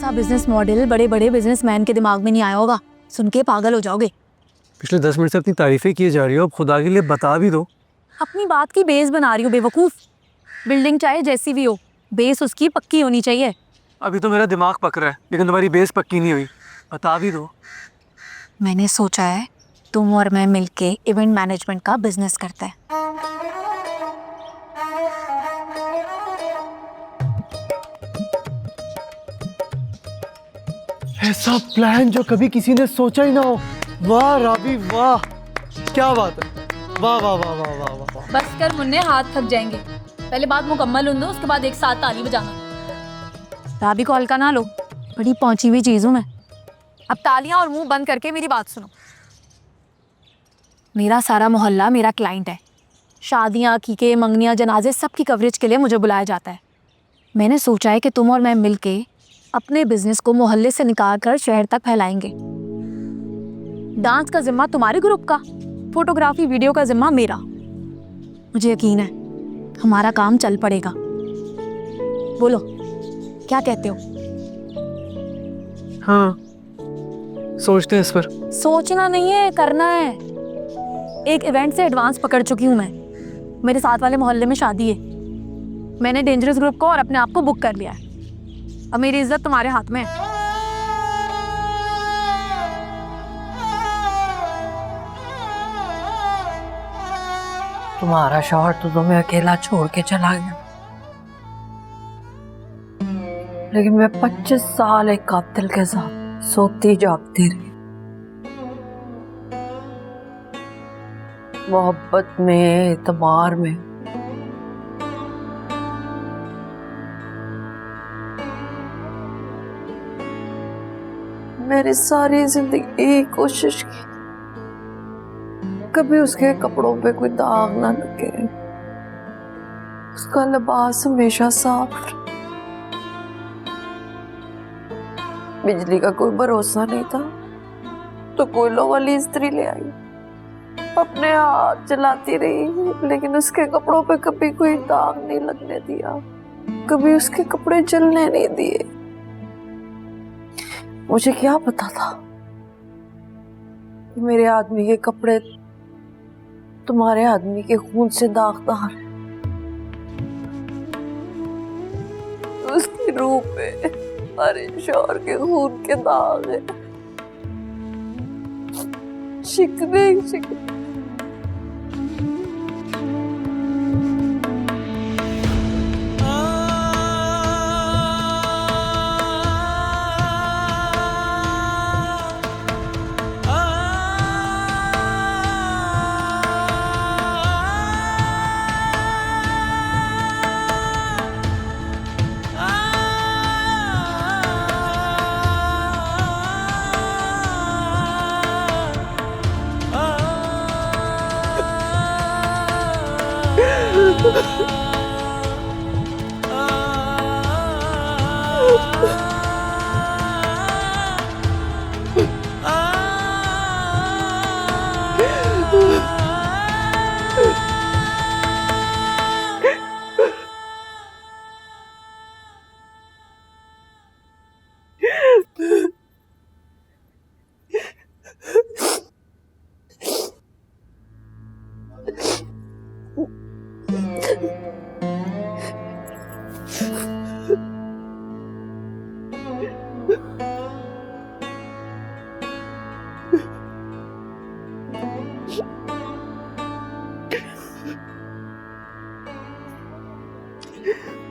ऐसा business model बड़े बड़े बिजनेसमैन के दिमाग में नहीं आया होगा, सुन के पागल हो जाओगे। पिछले 10 मिनट से अपनी तारीफें किए जा रही हो, अब खुदा के लिए बता भी दो। अपनी बात की बेस बना रही हो बेवकूफ। बिल्डिंग चाहे जैसी भी हो, बेस उसकी पक्की होनी चाहिए। अभी तो मेरा दिमाग पक रहा है, लेकिन तुम्हारी बेस पक्की नहीं हुई। बता भी दो। मैंने सोचा है तुम और मैं मिलके इवेंट मैनेजमेंट का बिजनेस करते हैं। ऐसा प्लान जो कभी किसी ने सोचा ही ना हो। वाह राबी वाह, क्या बात है। वाह वाह वाह वाह वाह वाह वाह। बस कर मुन्ने, हाथ थक जाएंगे। पहले बात मुकम्मल होने दो, उसके बाद एक साथ ताली बजाना। राबी को हल्का ना लो, बड़ी पहुंची हुई चीज हूं मैं। अब तालियां और मुंह बंद करके मेरी बात सुनो। मेरा सारा मोहल्ला मेरा क्लाइंट है। शादियां, अकीके, मंगनियां, जनाजे सबकी कवरेज के लिए मुझे बुलाया जाता है। मैंने सोचा है कि तुम और मैं मिलके अपने बिजनेस को मोहल्ले से निकाल कर शहर तक फैलाएंगे। डांस का जिम्मा तुम्हारे ग्रुप का, फोटोग्राफी वीडियो का जिम्मा मेरा। मुझे यकीन है हमारा काम चल पड़ेगा। बोलो क्या कहते हो? हाँ, सोचते हैं इस पर। सोचना नहीं है, करना है। एक इवेंट से एडवांस पकड़ चुकी हूँ मैं। मेरे साथ वाले मोहल्ले में शादी है। मैंने डेंजरस ग्रुप को और अपने आप को बुक कर लिया है। अब मेरी इज्जत तुम्हारे हाथ में है। तुम्हारा शौहर तो तुम्हें अकेला छोड़ के चला गया, लेकिन मैं 25 साल एक कातिल के साथ सोती जागती रही। मोहब्बत में, इतबार में। मेरी सारी जिंदगी यही कोशिश की, कभी उसके कपड़ों पे कोई दाग ना लगे, उसका लिबास हमेशा साफ रहे। बिजली का कोई भरोसा नहीं था तो कोयलों वाली इस्त्री ले आई, अपने हाथ चलाती रही, लेकिन उसके कपड़ों पे कभी कोई दाग नहीं लगने दिया, कभी उसके कपड़े जलने नहीं दिए। मुझे क्या पता था कि मेरे आदमी के कपड़े तुम्हारे आदमी के खून से दागदार है। उसकी रूह पे हमारे शौहर के खून के दाग है। शिकवे शिकवे।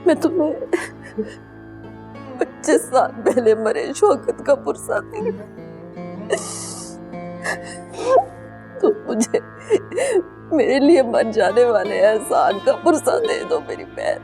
मैं तुम्हें 25 साल पहले मरे शौकत का पुरसा थी, तो मुझे मेरे लिए मर जाने वाले एहसान का पुरसा दे दो मेरी बहन।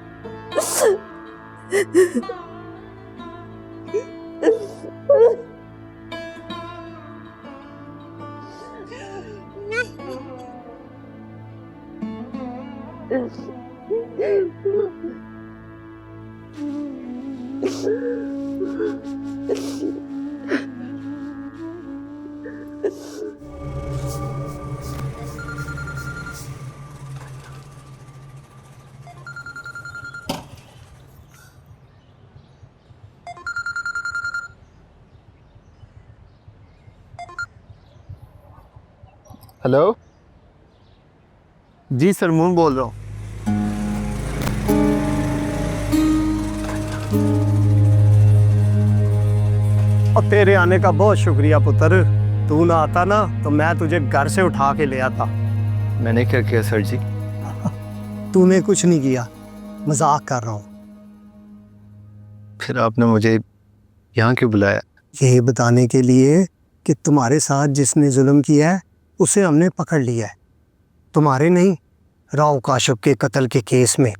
हेलो जी सर, मून बोल रहा हूँ। और तेरे आने का बहुत शुक्रिया पुत्र। तू ना आता ना तो मैं तुझे घर से उठा के ले आता। मैंने क्या किया सर जी? तूने कुछ नहीं किया, मजाक कर रहा हूँ। फिर आपने मुझे यहाँ क्यों बुलाया? ये बताने के लिए कि तुम्हारे साथ जिसने जुल्म किया है उसे हमने पकड़ लिया है, तुम्हारे नहीं, राव काश्यप के कत्ल के केस में।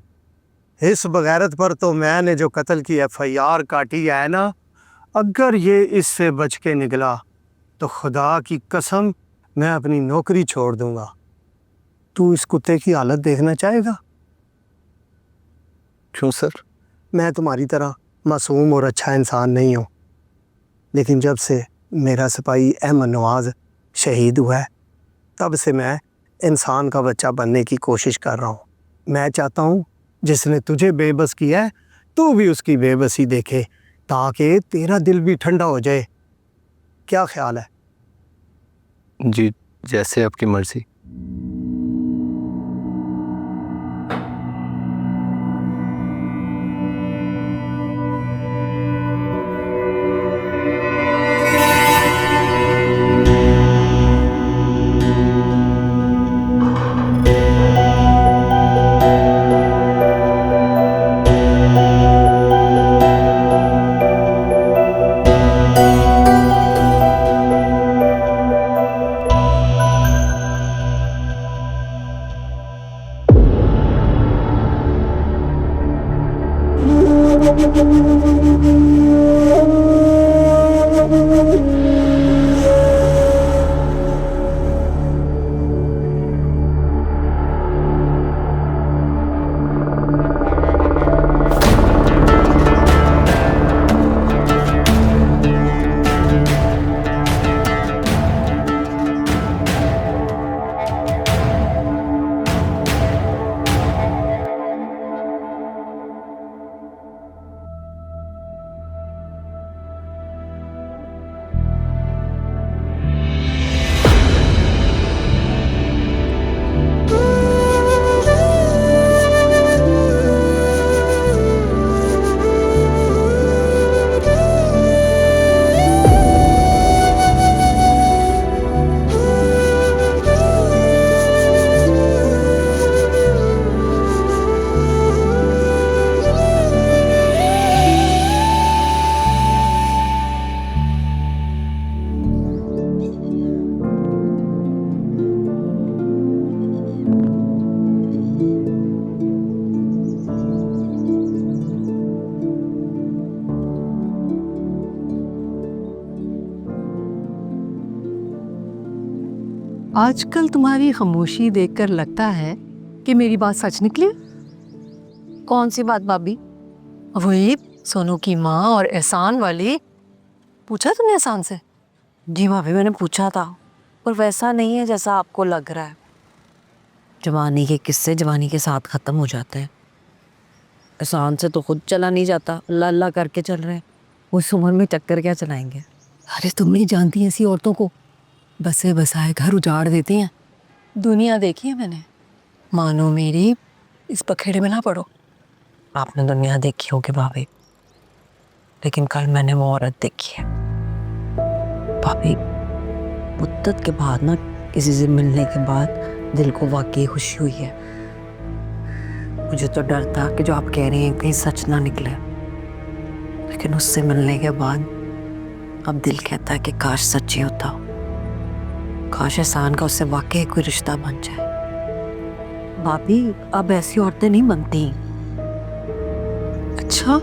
इस बगैरत पर तो मैंने जो कत्ल की FIR काटी है ना, अगर ये इससे बच के निकला तो खुदा की कसम मैं अपनी नौकरी छोड़ दूंगा। तू इस कुत्ते की हालत देखना चाहेगा? क्यों सर? मैं तुम्हारी तरह मासूम और अच्छा इंसान नहीं हूँ, लेकिन जब से मेरा सिपाही अहमद नवाज शहीद हुआ है तब से मैं इंसान का बच्चा बनने की कोशिश कर रहा हूँ। मैं चाहता हूँ जिसने तुझे बेबस किया है तू भी उसकी बेबसी देखे, ताकि तेरा दिल भी ठंडा हो जाए। क्या ख्याल है? जी, जैसे आपकी मर्जी। आजकल तुम्हारी खामोशी देखकर लगता है कि मेरी बात सच निकली। कौन सी बात भाभी? वही सोनू की माँ और एहसान वाली। पूछा तुमने एहसान से? जी भाभी, मैंने पूछा था, पर वैसा नहीं है जैसा आपको लग रहा है। जवानी के किस्से जवानी के साथ ख़त्म हो जाते हैं। एहसान से तो खुद चला नहीं जाता, अल्लाह अल्लाह करके चल रहे हैं। उस उम्र में चक्कर क्या चलाएंगे? अरे तुम नहीं जानती ऐसी औरतों को, बसे बसाए घर उजाड़ देती हैं। दुनिया देखी है मैंने। मानो मेरी इस पखेड़े में ना पड़ो। आपने दुनिया देखी होगी भाभी, लेकिन कल मैंने वो औरत देखी है। भाभी, मुद्दत के बाद ना किसी से मिलने के बाद दिल को वाकई खुशी हुई है। मुझे तो डर था कि जो आप कह रही हैं कहीं सच ना निकले, लेकिन उससे मिलने के बाद अब दिल कहता है कि काश सच्ची होता, काश एहसान का उससे वाकई कोई रिश्ता बन जाए। भाभी, अब ऐसी औरतें नहीं बनती। अच्छा,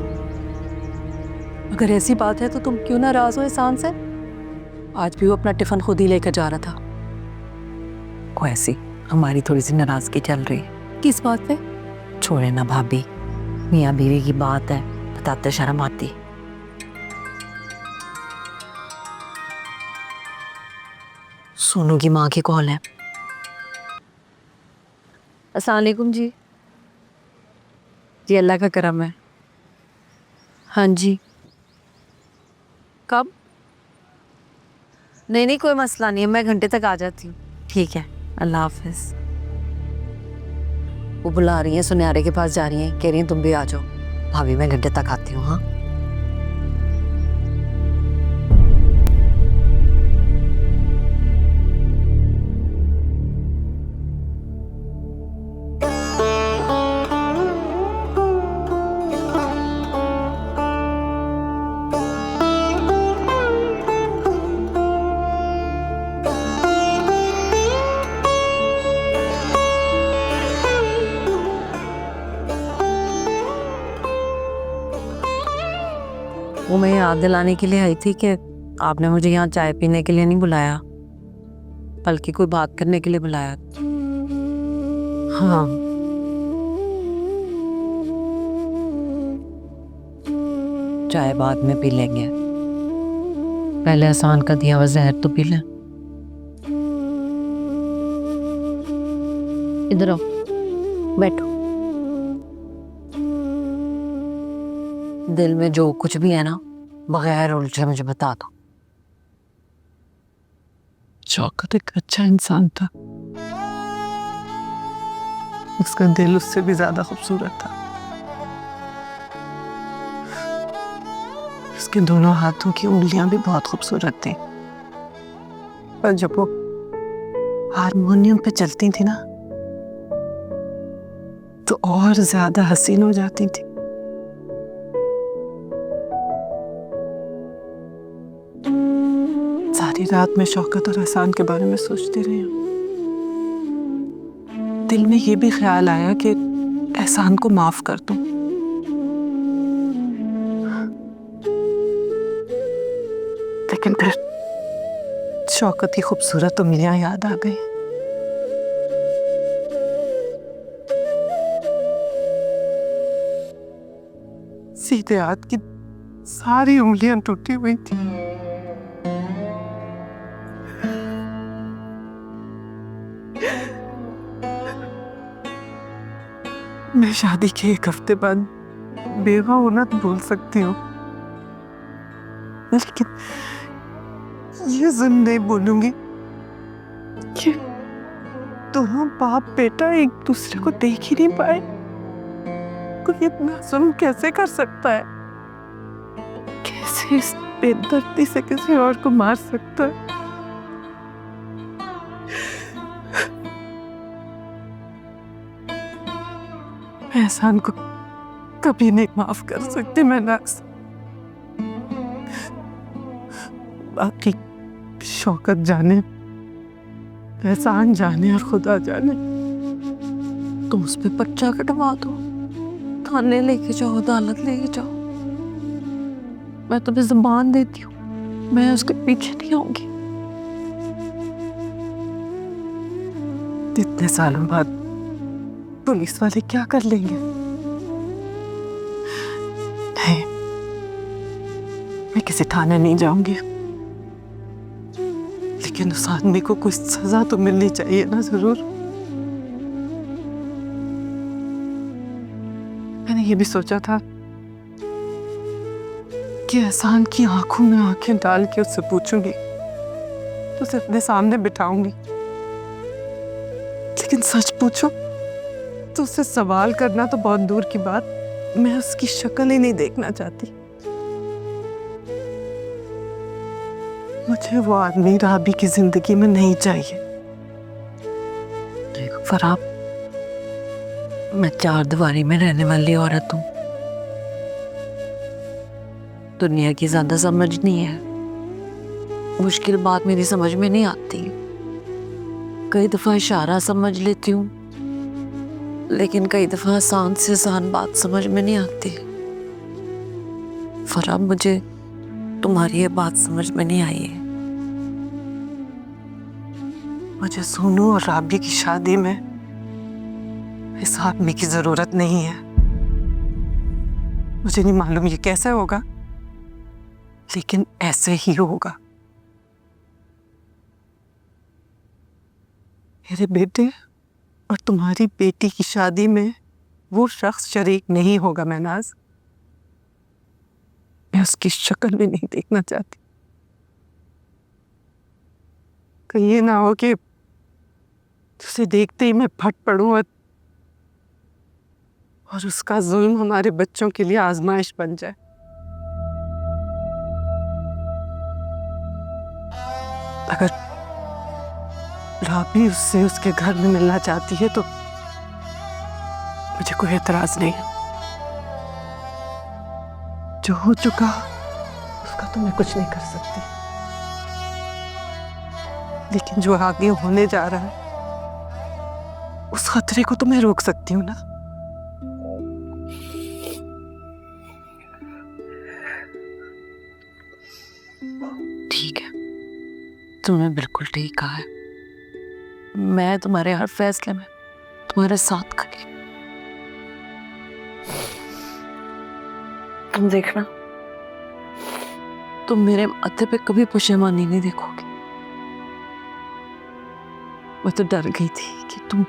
अगर ऐसी बात है तो तुम क्यों नाराज हो एहसान से? आज भी वो अपना टिफिन खुद ही लेकर जा रहा था। को ऐसी हमारी थोड़ी सी नाराजगी चल रही है। किस बात पे? छोड़े ना भाभी, मियाँ बीवी की बात है, बताते शर्म आती। सोनू की माँ की कॉल है। अस्सलाम वालेकुम जी। जी अल्लाह का करम है। हाँ जी। कब? नहीं नहीं, कोई मसला नहीं है, मैं घंटे तक आ जाती हूँ। ठीक है। अल्लाह हाफिज। वो बुला रही हैं, सुनहरे के पास जा रही हैं, कह रही हैं तुम भी आ जाओ। भाभी मैं घंटे तक आती हूँ। हाँ वो मैं याद दिलाने के लिए आई थी कि आपने मुझे यहाँ चाय पीने के लिए नहीं बुलाया, बल्कि कोई बात करने के लिए बुलाया। हाँ चाय बाद में पी लेंगे, पहले एहसान का दिया हुआ जहर तो पी लें। इधर आओ, बैठो। दिल में जो कुछ भी है ना, बगैर उलझे मुझे बता दो। शौकत एक अच्छा इंसान था, उसका दिल उससे भी ज्यादा खूबसूरत था। उसके दोनों हाथों की उंगलियां भी बहुत खूबसूरत थी, पर जब वो हारमोनियम पे चलती थी ना तो और ज्यादा हसीन हो जाती थी। सारी रात में शौकत और एहसान के बारे में सोचती रही हूँ। दिल में ये भी ख्याल आया कि एहसान को माफ कर दूं, लेकिन फिर शौकत की खूबसूरत उंगलियां याद आ गई। सीधे हाथ की सारी उंगलियां टूटी हुई थी। मैं शादी के एक हफ्ते बाद बेवा होना तो बोल सकती हूँ, लेकिन ये जुल्म नहीं बोलूंगी कि दोनों बाप बेटा एक दूसरे को देख ही नहीं पाए। कोई इतना जुल्म कैसे कर सकता है? कैसे इस बेदर्दी से किसी और को मार सकता है? मैं एहसान को कभी नहीं माफ कर सकती। मैं नाज़, बाकी शौकत जाने, एहसान जाने और खुदा जाने। तुम उस पे पर्चा कटवा दो, थाने लेके जाओ, अदालत लेके जाओ। मैं तुम्हें ज़ुबान देती हूँ, मैं उसके पीछे नहीं आऊंगी। इतने सालों बाद पुलिस वाले क्या कर लेंगे? नहीं, मैं किसी थाने नहीं जाऊंगी, लेकिन उस आदमी को कुछ सजा तो मिलनी चाहिए ना। जरूर। मैंने ये भी सोचा था कि एहसान की आंखों में आंखें डाल के उससे पूछूंगी, तो उसे अपने सामने बिठाऊंगी। लेकिन सच पूछो तो उससे सवाल करना तो बहुत दूर की बात, मैं उसकी शक्ल ही नहीं देखना चाहती। मुझे वो आदमी राबी की जिंदगी में नहीं चाहिए। देखो फराब, मैं चार दीवारी में रहने वाली औरत हूँ, दुनिया की ज्यादा समझ नहीं है। मुश्किल बात मेरी समझ में नहीं आती, कई दफा इशारा समझ लेती हूँ, लेकिन कई दफा आसान से आसान बात समझ में नहीं आती। फराब, मुझे तुम्हारी ये बात समझ में नहीं आई है। मुझे सोनू और राबी की शादी में इस आदमी की जरूरत नहीं है। मुझे नहीं मालूम ये कैसे होगा, लेकिन ऐसे ही होगा। मेरे बेटे और तुम्हारी बेटी की शादी में वो शख्स शरीक नहीं होगा महनाज। मैं उसकी शक्ल भी नहीं देखना चाहती। कहीं ये ना हो कि उसे देखते ही मैं फट पड़ूं और उसका जुल्म हमारे बच्चों के लिए आजमाइश बन जाए। अगर राबी उससे उसके घर में मिलना चाहती है तो मुझे कोई एतराज नहीं है। जो हो चुका उसका तो मैं कुछ नहीं कर सकती, लेकिन जो आगे होने जा रहा है उस खतरे को तो मैं रोक सकती हूँ ना। ठीक है, तुमने बिल्कुल ठीक कहा है। मैं तुम्हारे हर फैसले में तुम्हारे साथ खड़ी। तुम देखना, तुम मेरे माथे पे कभी पशेमानी नहीं देखोगे। मैं तो डर गई थी कि तुम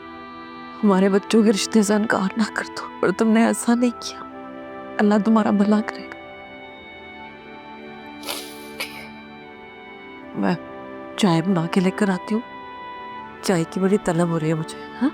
हमारे बच्चों के रिश्ते से इनकार ना कर दो, पर तुमने ऐसा नहीं किया। अल्लाह तुम्हारा भला करेगा। मैं चाय बना के लेकर आती हूँ, चाय की बड़ी तलब हो रही है मुझे। हाँ।